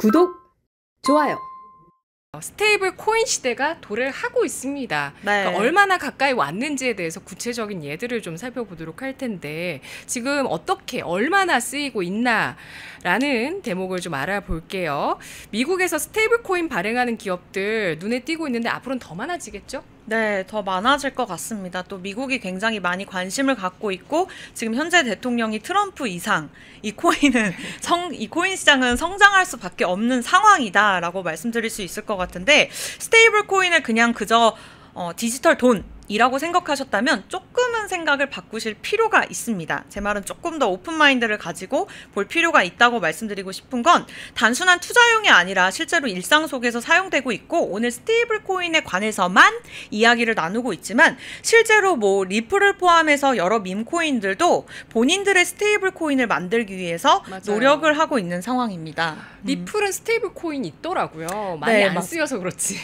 구독, 좋아요. 스테이블 코인 시대가 도래하고 있습니다. 네. 그러니까 얼마나 가까이 왔는지에 대해서 구체적인 예들을 좀 살펴보도록 할 텐데 지금 어떻게 얼마나 쓰이고 있나라는 대목을 좀 알아볼게요. 미국에서 스테이블 코인 발행하는 기업들 눈에 띄고 있는데 앞으로는 더 많아지겠죠? 네, 더 많아질 것 같습니다. 또 미국이 굉장히 많이 관심을 갖고 있고 지금 현재 대통령이 트럼프 이상 이 코인 시장은 성장할 수밖에 없는 상황이다라고 말씀드릴 수 있을 것 같은데 스테이블 코인을 그냥 그저 디지털 돈이라고 생각하셨다면 조금은 생각을 바꾸실 필요가 있습니다. 제 말은 조금 더 오픈 마인드를 가지고 볼 필요가 있다고 말씀드리고 싶은 건 단순한 투자용이 아니라 실제로 일상 속에서 사용되고 있고 오늘 스테이블 코인에 관해서만 이야기를 나누고 있지만 실제로 뭐 리플을 포함해서 여러 밈코인들도 본인들의 스테이블 코인을 만들기 위해서 맞아요. 노력을 하고 있는 상황입니다. 리플은 스테이블 코인이 있더라고요. 많이 네, 안 쓰여서 그렇지.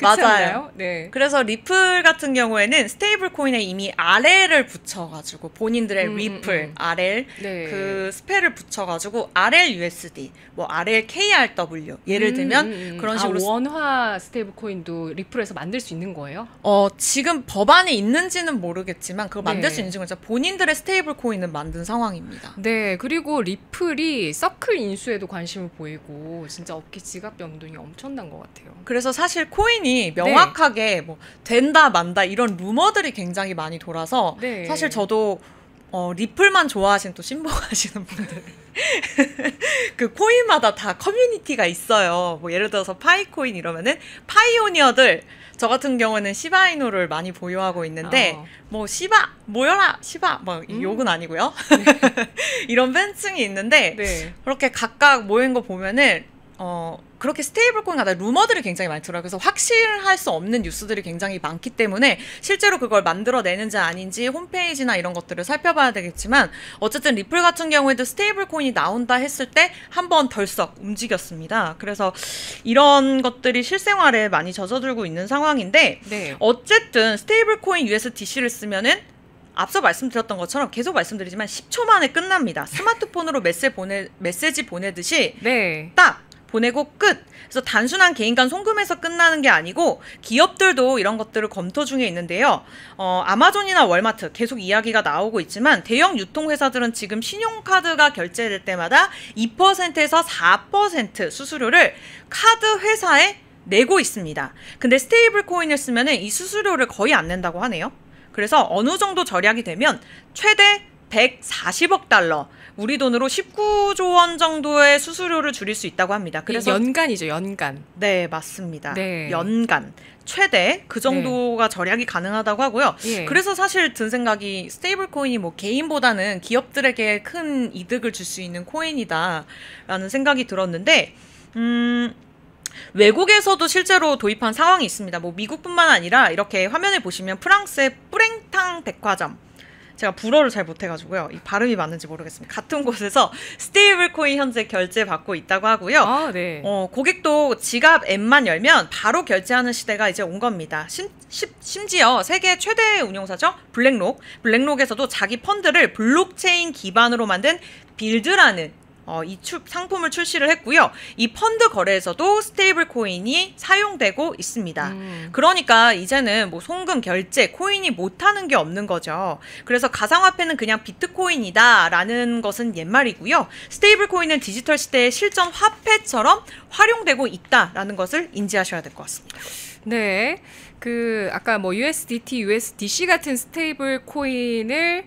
맞아요. 않나요? 네. 그래서 리플 같은 경우에는 스테이블 코인에 이미 RL을 붙여가지고 본인들의 리플, RL 네. 그 스펠을 붙여가지고 RLUSD, 뭐 RLKRW 예를 들면 그런 식으로 원화 스테이블 코인도 리플에서 만들 수 있는 거예요? 지금 법안에 있는지는 모르겠지만 그걸 만들 네. 수 있는지 모르겠지만 본인들의 스테이블 코인을 만든 상황입니다. 네, 그리고 리플이 서클 인수에도 관심을 보이고 진짜 업계 지갑 변동이 엄청난 것 같아요. 그래서 사실 코인이 명확하게 뭐 된다 만다 이런 루머들이 굉장히 많이 돌아서 네. 사실 저도 리플만 좋아하시는 또 신봉하시는 분들 그 코인마다 다 커뮤니티가 있어요. 뭐 예를 들어서 파이코인 이러면은 파이오니어들 저 같은 경우는 시바이누를 많이 보유하고 있는데 뭐 시바 모여라 시바 뭐 욕은 아니고요. 이런 팬층이 있는데 네. 그렇게 각각 모인 거 보면은 그렇게 스테이블 코인마다 루머들이 굉장히 많이 들어요. 그래서 확실할 수 없는 뉴스들이 굉장히 많기 때문에 실제로 그걸 만들어내는지 아닌지 홈페이지나 이런 것들을 살펴봐야 되겠지만 어쨌든 리플 같은 경우에도 스테이블 코인이 나온다 했을 때 한 번 덜썩 움직였습니다. 그래서 이런 것들이 실생활에 많이 젖어들고 있는 상황인데 네. 어쨌든 스테이블 코인 USDC를 쓰면은 앞서 말씀드렸던 것처럼 계속 말씀드리지만 10초 만에 끝납니다. 스마트폰으로 메시지 보내듯이 네. 딱 보내고 끝. 그래서 단순한 개인 간 송금에서 끝나는 게 아니고 기업들도 이런 것들을 검토 중에 있는데요. 아마존이나 월마트 계속 이야기가 나오고 있지만 대형 유통회사들은 지금 신용카드가 결제될 때마다 2%에서 4% 수수료를 카드 회사에 내고 있습니다. 근데 스테이블 코인을 쓰면은 이 수수료를 거의 안 낸다고 하네요. 그래서 어느 정도 절약이 되면 최대 140억 달러, 우리 돈으로 19조 원 정도의 수수료를 줄일 수 있다고 합니다. 그래서 연간이죠, 연간. 네, 맞습니다. 네. 연간 최대 그 정도가 절약이 가능하다고 하고요. 예. 그래서 사실 든 생각이 스테이블 코인이 뭐 개인보다는 기업들에게 큰 이득을 줄 수 있는 코인이다라는 생각이 들었는데 외국에서도 실제로 도입한 상황이 있습니다. 뭐 미국뿐만 아니라 이렇게 화면을 보시면 프랑스의 뿌랭탕 백화점, 제가 불어를 잘 못해가지고요. 이 발음이 맞는지 모르겠습니다. 같은 곳에서 스테이블 코인 현재 결제 받고 있다고 하고요. 네. 고객도 지갑 앱만 열면 바로 결제하는 시대가 이제 온 겁니다. 심지어 세계 최대 운용사죠. 블랙록에서도 자기 펀드를 블록체인 기반으로 만든 빌드라는 이 상품을 출시를 했고요. 이 펀드 거래에서도 스테이블 코인이 사용되고 있습니다. 그러니까 이제는 뭐 송금, 결제, 코인이 못하는 게 없는 거죠. 그래서 가상화폐는 그냥 비트코인이다라는 것은 옛말이고요. 스테이블 코인은 디지털 시대의 실전 화폐처럼 활용되고 있다라는 것을 인지하셔야 될 것 같습니다. 네. 아까 뭐 USDT, USDC 같은 스테이블 코인을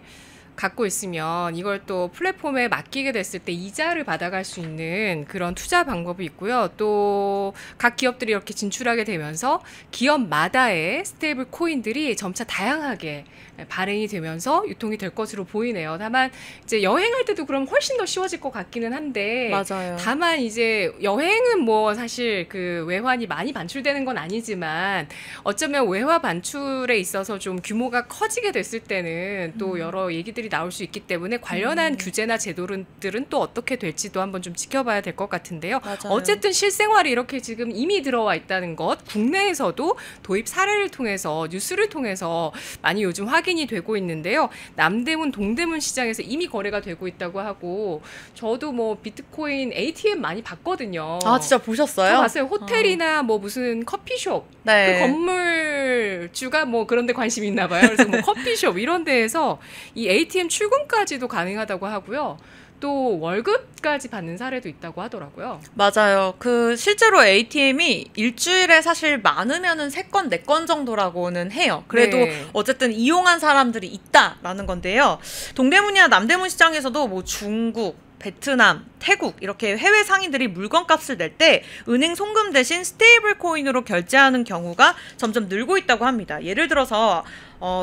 갖고 있으면 이걸 또 플랫폼에 맡기게 됐을 때 이자를 받아갈 수 있는 그런 투자 방법이 있고요. 또 각 기업들이 이렇게 진출하게 되면서 기업마다의 스테이블 코인들이 점차 다양하게 발행이 되면서 유통이 될 것으로 보이네요. 다만 이제 여행할 때도 그럼 훨씬 더 쉬워질 것 같기는 한데 맞아요. 다만 이제 여행은 뭐 사실 그 외환이 많이 반출되는 건 아니지만 어쩌면 외화 반출에 있어서 좀 규모가 커지게 됐을 때는 또 여러 얘기들이 일이 나올 수 있기 때문에 관련한 규제나 제도들은 또 어떻게 될지도 한번 좀 지켜봐야 될 것 같은데요. 맞아요. 어쨌든 실생활이 이렇게 지금 이미 들어와 있다는 것, 국내에서도 도입 사례를 통해서 뉴스를 통해서 많이 요즘 확인이 되고 있는데요. 남대문, 동대문 시장에서 이미 거래가 되고 있다고 하고 저도 뭐 비트코인 ATM 많이 봤거든요. 아, 진짜 보셨어요? 저 봤어요. 호텔이나 뭐 무슨 커피숍, 네. 그 건물주가 뭐 그런 데 관심이 있나 봐요. 그래서 뭐 커피숍 이런 데에서 이 ATM 출금까지도 가능하다고 하고요. 또 월급까지 받는 사례도 있다고 하더라고요. 맞아요. 그 실제로 ATM이 일주일에 사실 많으면은 3건, 4건 정도라고는 해요. 그래도 네. 어쨌든 이용한 사람들이 있다라는 건데요. 동대문이나 남대문 시장에서도 뭐 중국, 베트남, 태국 이렇게 해외 상인들이 물건값을 낼 때 은행 송금 대신 스테이블 코인으로 결제하는 경우가 점점 늘고 있다고 합니다. 예를 들어서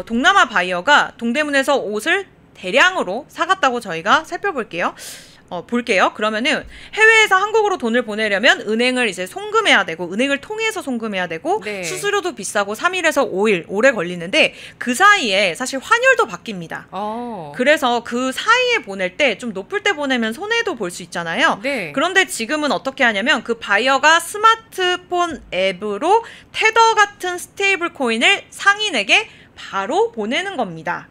동남아 바이어가 동대문에서 옷을 대량으로 사갔다고 저희가 살펴볼게요. 볼게요. 그러면은 해외에서 한국으로 돈을 보내려면 은행을 이제 송금해야 되고 은행을 통해서 송금해야 되고 네. 수수료도 비싸고 3일에서 5일 오래 걸리는데 그 사이에 사실 환율도 바뀝니다. 그래서 그 사이에 보낼 때 좀 높을 때 보내면 손해도 볼 수 있잖아요. 네. 그런데 지금은 어떻게 하냐면 그 바이어가 스마트폰 앱으로 테더 같은 스테이블 코인을 상인에게 바로 보내는 겁니다.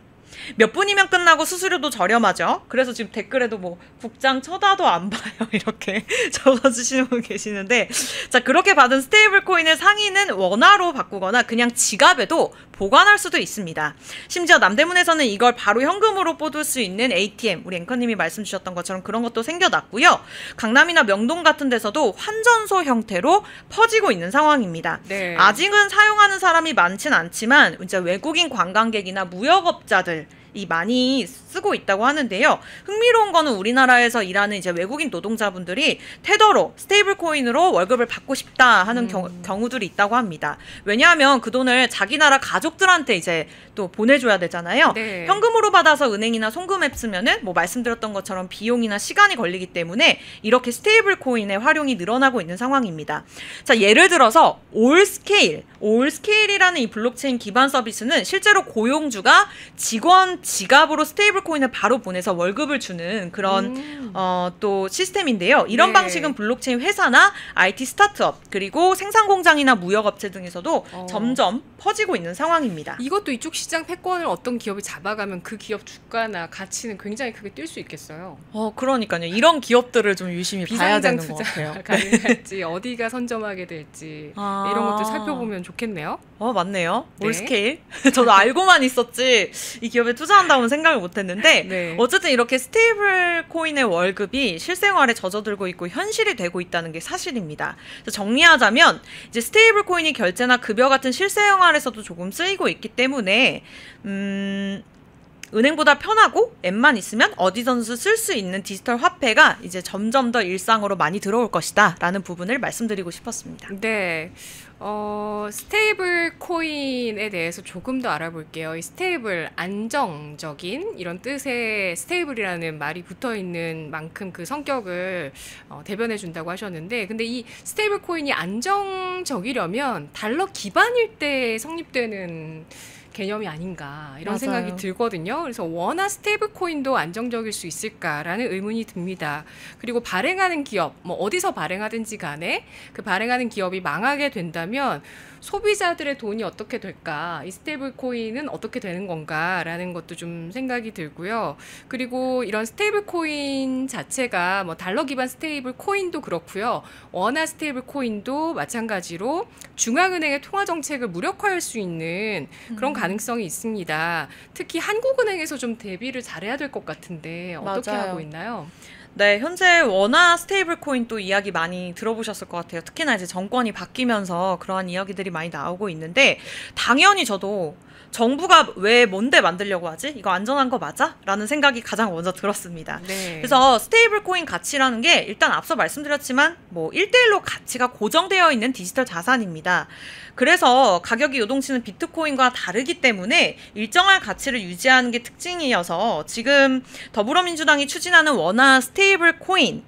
몇 분이면 끝나고 수수료도 저렴하죠. 그래서 지금 댓글에도 뭐 국장 쳐다도 안 봐요 이렇게 적어주시는 분 계시는데, 자, 그렇게 받은 스테이블 코인을 상인은 원화로 바꾸거나 그냥 지갑에도 보관할 수도 있습니다. 심지어 남대문에서는 이걸 바로 현금으로 뽑을 수 있는 ATM, 우리 앵커님이 말씀 주셨던 것처럼 그런 것도 생겨났고요. 강남이나 명동 같은 데서도 환전소 형태로 퍼지고 있는 상황입니다. 네. 아직은 사용하는 사람이 많진 않지만 이제 외국인 관광객이나 무역업자들 이 많이 쓰고 있다고 하는데요. 흥미로운 거는 우리나라에서 일하는 이제 외국인 노동자분들이 테더로 스테이블 코인으로 월급을 받고 싶다 하는 경우들이 있다고 합니다. 왜냐하면 그 돈을 자기 나라 가족들한테 이제 또 보내줘야 되잖아요. 네. 현금으로 받아서 은행이나 송금 앱 쓰면은 뭐 말씀드렸던 것처럼 비용이나 시간이 걸리기 때문에 이렇게 스테이블 코인의 활용이 늘어나고 있는 상황입니다. 자, 예를 들어서 올스케일이라는 이 블록체인 기반 서비스는 실제로 고용주가 직원 지갑으로 스테이블 코인을 바로 보내서 월급을 주는 그런 또 시스템인데요. 이런 네. 방식은 블록체인 회사나 IT 스타트업 그리고 생산 공장이나 무역업체 등에서도 점점 퍼지고 있는 상황입니다. 이것도 이쪽 시장 패권을 어떤 기업이 잡아가면 그 기업 주가나 가치는 굉장히 크게 뛸 수 있겠어요. 그러니까요. 이런 기업들을 좀 유심히 봐야 비상장 되는 것 투자 같아요. 가능할지 어디가 선점하게 될지 이런 것도 살펴보면 좋겠네요. 맞네요. 네. 올스케일. 저도 알고만 있었지 이 기업에 투자한다고는 생각을 못했는데 네. 어쨌든 이렇게 스테이블 코인의 월급이 실생활에 젖어들고 있고 현실이 되고 있다는 게 사실입니다. 그래서 정리하자면 이제 스테이블 코인이 결제나 급여 같은 실생활에서도 조금 쓰이고 있기 때문에 은행보다 편하고 앱만 있으면 어디서든 쓸 수 있는 디지털 화폐가 이제 점점 더 일상으로 많이 들어올 것이다 라는 부분을 말씀드리고 싶었습니다. 네. 스테이블 코인에 대해서 조금 더 알아볼게요. 이 스테이블, 안정적인 이런 뜻의 스테이블이라는 말이 붙어 있는 만큼 그 성격을 대변해 준다고 하셨는데, 근데 이 스테이블 코인이 안정적이려면 달러 기반일 때 성립되는 개념이 아닌가 이런 맞아요. 생각이 들거든요. 그래서 워낙 스테이블 코인도 안정적일 수 있을까라는 의문이 듭니다. 그리고 발행하는 기업, 뭐 어디서 발행하든지 간에 그 발행하는 기업이 망하게 된다면 소비자들의 돈이 어떻게 될까? 이 스테이블 코인은 어떻게 되는 건가라는 것도 좀 생각이 들고요. 그리고 이런 스테이블 코인 자체가 뭐 달러 기반 스테이블 코인도 그렇고요. 원화 스테이블 코인도 마찬가지로 중앙은행의 통화 정책을 무력화할 수 있는 그런 가능성이 있습니다. 특히 한국은행에서 좀 대비를 잘해야 될 것 같은데 어떻게 맞아요. 하고 있나요? 네, 현재 원화 스테이블 코인 또 이야기 많이 들어보셨을 것 같아요. 특히나 이제 정권이 바뀌면서 그러한 이야기들이 많이 나오고 있는데, 당연히 저도 정부가 왜 뭔데 만들려고 하지? 이거 안전한 거 맞아? 라는 생각이 가장 먼저 들었습니다. 네. 그래서 스테이블 코인 가치라는 게 일단 앞서 말씀드렸지만 뭐 1대1로 가치가 고정되어 있는 디지털 자산입니다. 그래서 가격이 요동치는 비트코인과 다르기 때문에 일정한 가치를 유지하는 게 특징이어서 지금 더불어민주당이 추진하는 원화 스테이블 코인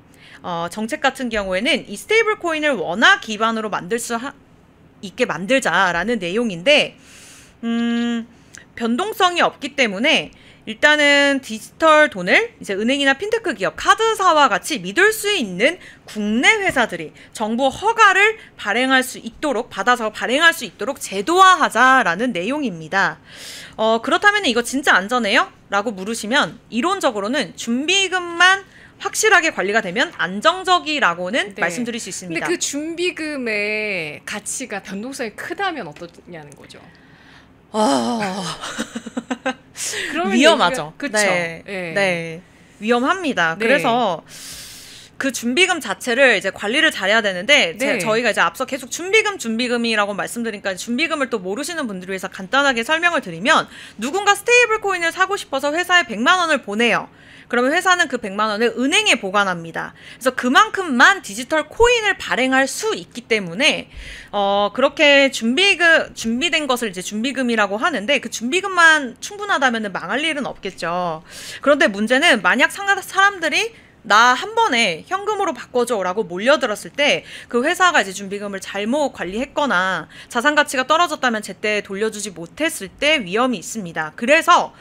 정책 같은 경우에는 이 스테이블 코인을 원화 기반으로 만들 수 있게 만들자라는 내용인데, 변동성이 없기 때문에 일단은 디지털 돈을 이제 은행이나 핀테크 기업, 카드사와 같이 믿을 수 있는 국내 회사들이 정부 허가를 받아서 발행할 수 있도록 제도화하자라는 내용입니다. 그렇다면 이거 진짜 안전해요? 라고 물으시면 이론적으로는 준비금만 확실하게 관리가 되면 안정적이라고는 네. 말씀드릴 수 있습니다. 근데 그 준비금의 가치가 변동성이 크다면 어떠냐는 거죠. 그러면 위험하죠. 그렇죠. 네. 네. 네. 위험합니다. 네. 그래서 그 준비금 자체를 이제 관리를 잘해야 되는데 네. 저희가 이제 앞서 계속 준비금이라고 말씀드리니까 준비금을 또 모르시는 분들을 위해서 간단하게 설명을 드리면 누군가 스테이블 코인을 사고 싶어서 회사에 100만 원을 보내요. 그러면 회사는 그 100만 원을 은행에 보관합니다. 그래서 그만큼만 디지털 코인을 발행할 수 있기 때문에 그렇게 준비된 것을 이제 준비금이라고 하는데 그 준비금만 충분하다면 망할 일은 없겠죠. 그런데 문제는 만약 사람들이 나 한 번에 현금으로 바꿔줘라고 몰려들었을 때 그 회사가 이제 준비금을 잘못 관리했거나 자산 가치가 떨어졌다면 제때 돌려주지 못했을 때 위험이 있습니다. 그래서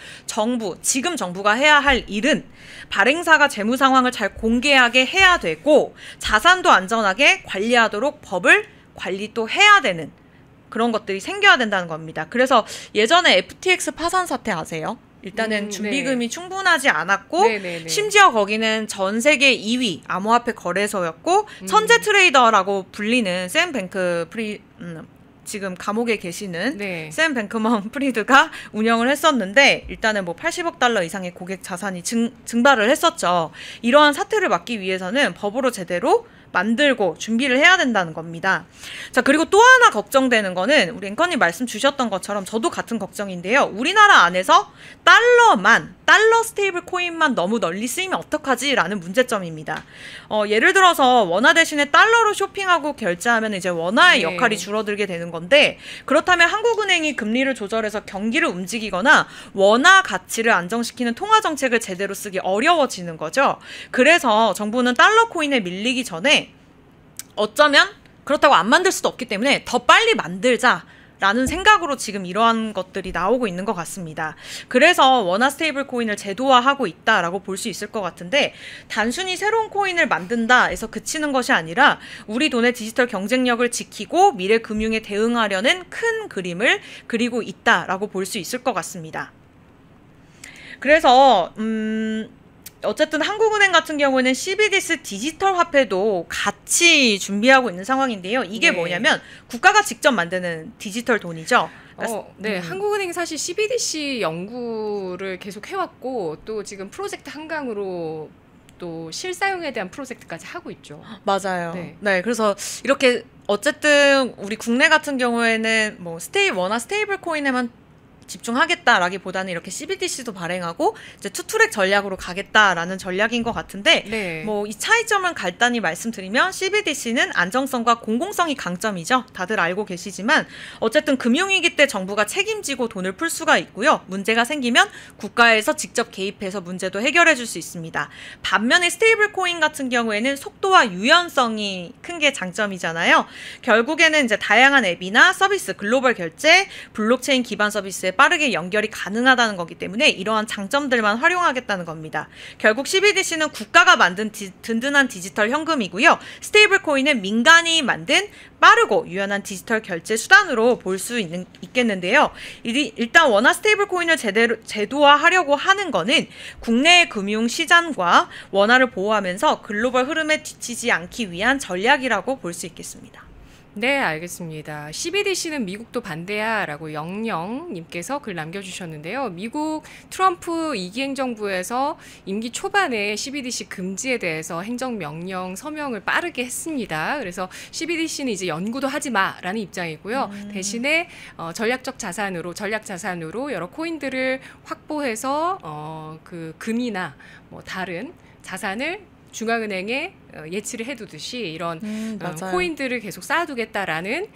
지금 정부가 해야 할 일은 발행사가 재무 상황을 잘 공개하게 해야 되고 자산도 안전하게 관리하도록 법을 관리 또 해야 되는 그런 것들이 생겨야 된다는 겁니다. 그래서 예전에 FTX 파산 사태 아세요? 일단은 준비금이 네. 충분하지 않았고 네네네. 심지어 거기는 전 세계 2위 암호화폐 거래소였고 천재 트레이더라고 불리는 샘 뱅크 지금 감옥에 계시는 네. 샘 뱅크먼 프리드가 운영을 했었는데 일단은 뭐 80억 달러 이상의 고객 자산이 증발을 했었죠. 이러한 사태를 막기 위해서는 법으로 제대로 만들고 준비를 해야 된다는 겁니다. 자, 그리고 또 하나 걱정되는 거는 우리 앵커님 말씀 주셨던 것처럼 저도 같은 걱정인데요. 우리나라 안에서 달러 스테이블 코인만 너무 널리 쓰이면 어떡하지? 라는 문제점입니다. 예를 들어서 원화 대신에 달러로 쇼핑하고 결제하면 이제 원화의 네. 역할이 줄어들게 되는 건데 그렇다면 한국은행이 금리를 조절해서 경기를 움직이거나 원화 가치를 안정시키는 통화 정책을 제대로 쓰기 어려워지는 거죠. 그래서 정부는 달러 코인에 밀리기 전에 어쩌면 그렇다고 안 만들 수도 없기 때문에 더 빨리 만들자라는 생각으로 지금 이러한 것들이 나오고 있는 것 같습니다. 그래서 원화 스테이블 코인을 제도화하고 있다라고 볼 수 있을 것 같은데 단순히 새로운 코인을 만든다 해서 그치는 것이 아니라 우리 돈의 디지털 경쟁력을 지키고 미래 금융에 대응하려는 큰 그림을 그리고 있다라고 볼 수 있을 것 같습니다. 그래서 어쨌든 한국은행 같은 경우에는 CBDC 디지털 화폐도 같이 준비하고 있는 상황인데요. 이게 네. 뭐냐면 국가가 직접 만드는 디지털 돈이죠. 네, 한국은행이 사실 CBDC 연구를 계속 해왔고 또 지금 프로젝트 한강으로 또 실사용에 대한 프로젝트까지 하고 있죠. 맞아요. 네. 네, 그래서 이렇게 어쨌든 우리 국내 같은 경우에는 뭐 원화 스테이블 코인에만 집중하겠다라기보다는 이렇게 CBDC도 발행하고 이제 투트랙 전략으로 가겠다라는 전략인 것 같은데 네. 뭐 이 차이점을 간단히 말씀드리면 CBDC는 안정성과 공공성이 강점이죠. 다들 알고 계시지만 어쨌든 금융위기 때 정부가 책임지고 돈을 풀 수가 있고요. 문제가 생기면 국가에서 직접 개입해서 문제도 해결해 줄 수 있습니다. 반면에 스테이블 코인 같은 경우에는 속도와 유연성이 큰 게 장점이잖아요. 결국에는 이제 다양한 앱이나 서비스, 글로벌 결제, 블록체인 기반 서비스에 빠르게 연결이 가능하다는 거기 때문에 이러한 장점들만 활용하겠다는 겁니다. 결국 CBDC는 국가가 만든 든든한 디지털 현금이고요. 스테이블 코인은 민간이 만든 빠르고 유연한 디지털 결제 수단으로 볼 수 있겠는데요. 일단 원화 스테이블 코인을 제도화하려고 하는 거는 국내의 금융 시장과 원화를 보호하면서 글로벌 흐름에 뒤치지 않기 위한 전략이라고 볼 수 있겠습니다. 네, 알겠습니다. CBDC는 미국도 반대야 라고 영영님께서 글 남겨주셨는데요. 미국 트럼프 2기 행정부에서 임기 초반에 CBDC 금지에 대해서 행정명령 서명을 빠르게 했습니다. 그래서 CBDC는 이제 연구도 하지 마라는 입장이고요. 대신에 전략 자산으로 여러 코인들을 확보해서 그 금이나 뭐 다른 자산을 중앙은행에 예치를 해두듯이 이런 코인들을 계속 쌓아두겠다라는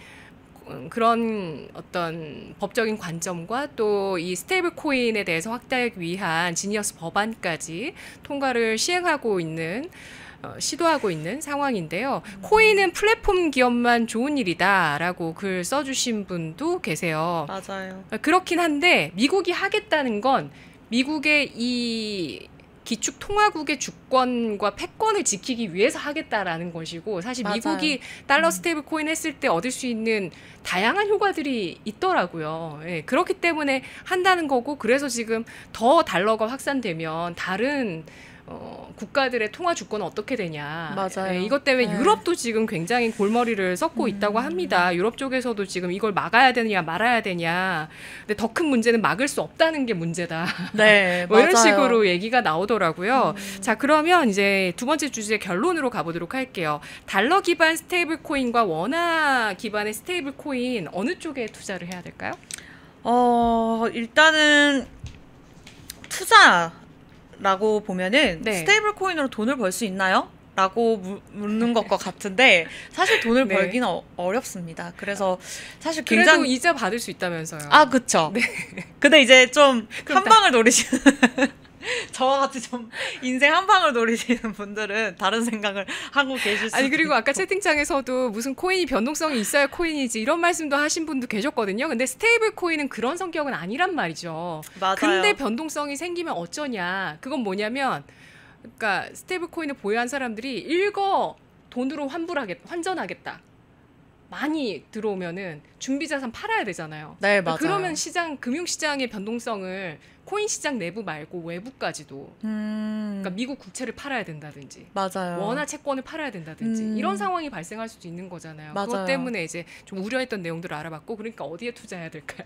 그런 어떤 법적인 관점과 또 이 스테이블 코인에 대해서 확대하기 위한 지니어스 법안까지 통과를 시행하고 있는 시도하고 있는 상황인데요. 코인은 플랫폼 기업만 좋은 일이다라고 글 써주신 분도 계세요. 맞아요. 그렇긴 한데 미국이 하겠다는 건 미국의 이 기축 통화국의 주권과 패권을 지키기 위해서 하겠다라는 것이고 사실 맞아요. 미국이 달러 스테이블 코인 했을 때 얻을 수 있는 다양한 효과들이 있더라고요. 예, 그렇기 때문에 한다는 거고 그래서 지금 더 달러가 확산되면 다른 국가들의 통화 주권은 어떻게 되냐. 맞아요. 예, 이것 때문에 네. 유럽도 지금 굉장히 골머리를 썩고 있다고 합니다. 유럽 쪽에서도 지금 이걸 막아야 되느냐 말아야 되냐. 근데 더 큰 문제는 막을 수 없다는 게 문제다. 네, 뭐 이런 맞아요. 식으로 얘기가 나오더라고요. 자, 그러면 이제 두 번째 주제 결론으로 가보도록 할게요. 달러 기반 스테이블 코인과 원화 기반의 스테이블 코인 어느 쪽에 투자를 해야 될까요? 일단은 투자라고 보면은 네. 스테이블 코인으로 돈을 벌 수 있나요? 라고 묻는 것과 같은데 사실 돈을 네. 벌기는 어렵습니다. 그래서 사실 그래도 굉장히 이자 받을 수 있다면서요. 그쵸. 근데 이제 좀 그럼 한 방을 노리시는 저와 같이 좀 인생 한 방을 노리시는 분들은 다른 생각을 하고 계실 수도 아니 그리고 아까 있고. 채팅창에서도 무슨 코인이 변동성이 있어야 코인이지 이런 말씀도 하신 분도 계셨거든요. 근데 스테이블 코인은 그런 성격은 아니란 말이죠. 맞아요. 근데 변동성이 생기면 어쩌냐. 그건 뭐냐면 그러니까 스테이블 코인을 보유한 사람들이 일거 돈으로 환전하겠다. 많이 들어오면은 준비 자산 팔아야 되잖아요. 네, 맞아요. 그러면 금융 시장의 변동성을 코인 시장 내부 말고 외부까지도 그러니까 미국 국채를 팔아야 된다든지 맞아요. 원화 채권을 팔아야 된다든지 이런 상황이 발생할 수도 있는 거잖아요. 맞아요. 그것 때문에 이제 좀 우려했던 내용들을 알아봤고 그러니까 어디에 투자해야 될까요?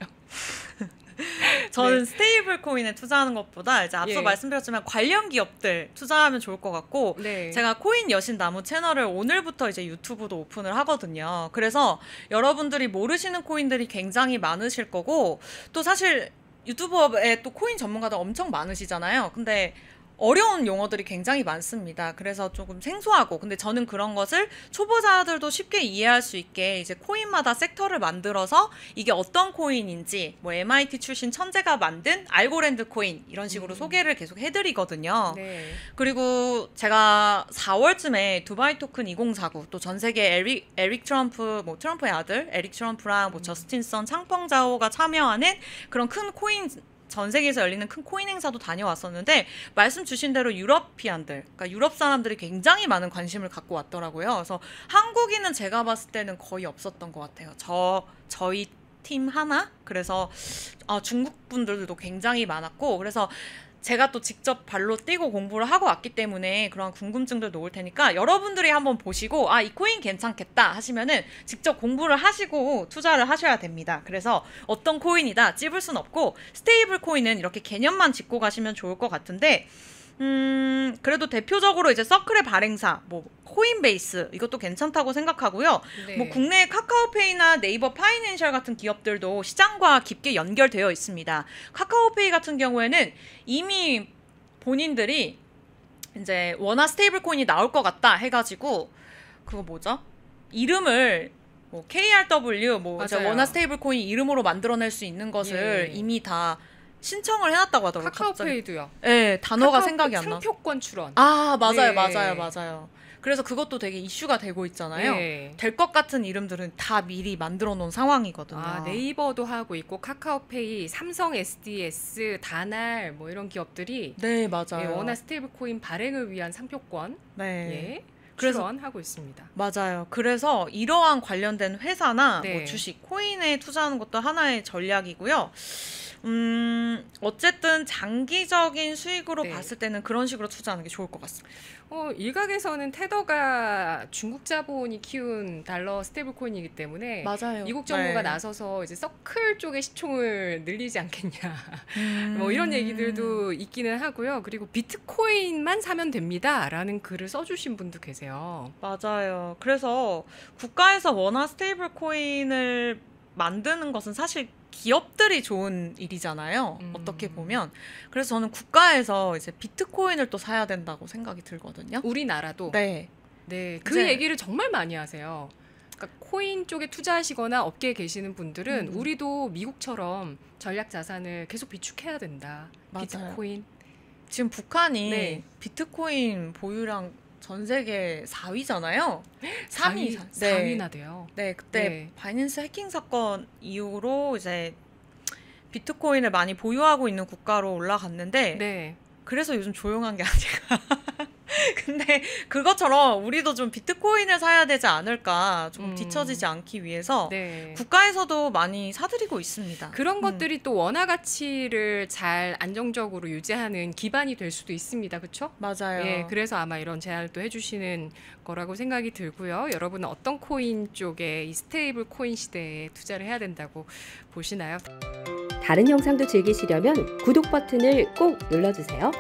저는 네. 스테이블 코인에 투자하는 것보다 이제 앞서 예. 말씀드렸지만 관련 기업들 투자하면 좋을 것 같고 네. 제가 코인 여신 나무 채널을 오늘부터 이제 유튜브도 오픈을 하거든요. 그래서 여러분들이 모르시는 코인들이 굉장히 많으실 거고 또 사실 유튜브에 또 코인 전문가들 엄청 많으시잖아요. 근데 어려운 용어들이 굉장히 많습니다. 그래서 조금 생소하고 근데 저는 그런 것을 초보자들도 쉽게 이해할 수 있게 이제 코인마다 섹터를 만들어서 이게 어떤 코인인지 뭐 MIT 출신 천재가 만든 알고랜드 코인 이런 식으로 소개를 계속 해드리거든요. 네. 그리고 제가 4월쯤에 두바이 토큰 2049 또 전 세계 에릭 트럼프 뭐 트럼프의 아들 에릭 트럼프랑 뭐 저스틴 선 창펑자오가 참여하는 그런 큰 코인 전 세계에서 열리는 큰 코인 행사도 다녀왔었는데 말씀 주신 대로 유러피안들, 그러니까 유럽 사람들이 굉장히 많은 관심을 갖고 왔더라고요. 그래서 한국인은 제가 봤을 때는 거의 없었던 것 같아요. 저희 팀 하나? 그래서 중국 분들도 굉장히 많았고 그래서 제가 또 직접 발로 뛰고 공부를 하고 왔기 때문에 그런 궁금증들 놓을 테니까 여러분들이 한번 보시고 이 코인 괜찮겠다 하시면은 직접 공부를 하시고 투자를 하셔야 됩니다. 그래서 어떤 코인이다 찝을 순 없고 스테이블 코인은 이렇게 개념만 짚고 가시면 좋을 것 같은데 그래도 대표적으로 이제 서클의 발행사, 뭐 코인베이스 이것도 괜찮다고 생각하고요. 네. 뭐 국내 카카오페이나 네이버 파이낸셜 같은 기업들도 시장과 깊게 연결되어 있습니다. 카카오페이 같은 경우에는 이미 본인들이 이제 원화 스테이블 코인이 나올 것 같다 해가지고 그거 뭐죠? 이름을 뭐 KRW 뭐 이제 맞아요. 원화 스테이블 코인 이름으로 만들어낼 수 있는 것을 예. 이미 다 신청을 해놨다고 하더라고요. 카카오페이도요. 네, 단어가 생각이 안 나. 상표권 출원. 맞아요, 네. 맞아요. 그래서 그것도 되게 이슈가 되고 있잖아요. 네. 될 것 같은 이름들은 다 미리 만들어 놓은 상황이거든요. 네이버도 하고 있고 카카오페이, 삼성 SDS, 다날 뭐 이런 기업들이 네, 맞아요. 예, 원화 스테이블 코인 발행을 위한 상표권 네. 예, 그래서- 출원하고 있습니다. 맞아요. 그래서 이러한 관련된 회사나 네. 뭐 주식, 코인에 투자하는 것도 하나의 전략이고요. 어쨌든 장기적인 수익으로 네. 봤을 때는 그런 식으로 투자하는 게 좋을 것 같습니다. 일각에서는 테더가 중국 자본이 키운 달러 스테이블 코인이기 때문에 맞아요. 미국 정부가 네. 나서서 이제 서클 쪽의 시총을 늘리지 않겠냐. 뭐 이런 얘기들도 있기는 하고요. 그리고 비트코인만 사면 됩니다라는 글을 써주신 분도 계세요. 맞아요. 그래서 국가에서 원화 스테이블 코인을 만드는 것은 사실 기업들이 좋은 일이잖아요. 어떻게 보면. 그래서 저는 국가에서 이제 비트코인을 또 사야 된다고 생각이 들거든요. 우리나라도 네. 네, 그 이제- 얘기를 정말 많이 하세요. 그러니까 코인 쪽에 투자하시거나 업계에 계시는 분들은 우리도 미국처럼 전략 자산을 계속 비축해야 된다. 맞아요. 비트코인. 지금 북한이 네. 비트코인 보유량 전 세계 4위잖아요. 4위, 4위나 돼요. 네, 그때 네. 바이낸스 해킹 사건 이후로 이제 비트코인을 많이 보유하고 있는 국가로 올라갔는데 네. 그래서 요즘 조용한 게 아닐까. 근데 그것처럼 우리도 좀 비트코인을 사야 되지 않을까. 좀 뒤처지지 않기 위해서 네. 국가에서도 많이 사들이고 있습니다. 그런 것들이 또 원화 가치를 잘 안정적으로 유지하는 기반이 될 수도 있습니다. 그렇죠? 맞아요. 예, 그래서 아마 이런 제안을 또 해주시는 거라고 생각이 들고요. 여러분은 어떤 코인 쪽에 이 스테이블 코인 시대에 투자를 해야 된다고 보시나요? 다른 영상도 즐기시려면 구독 버튼을 꼭 눌러주세요.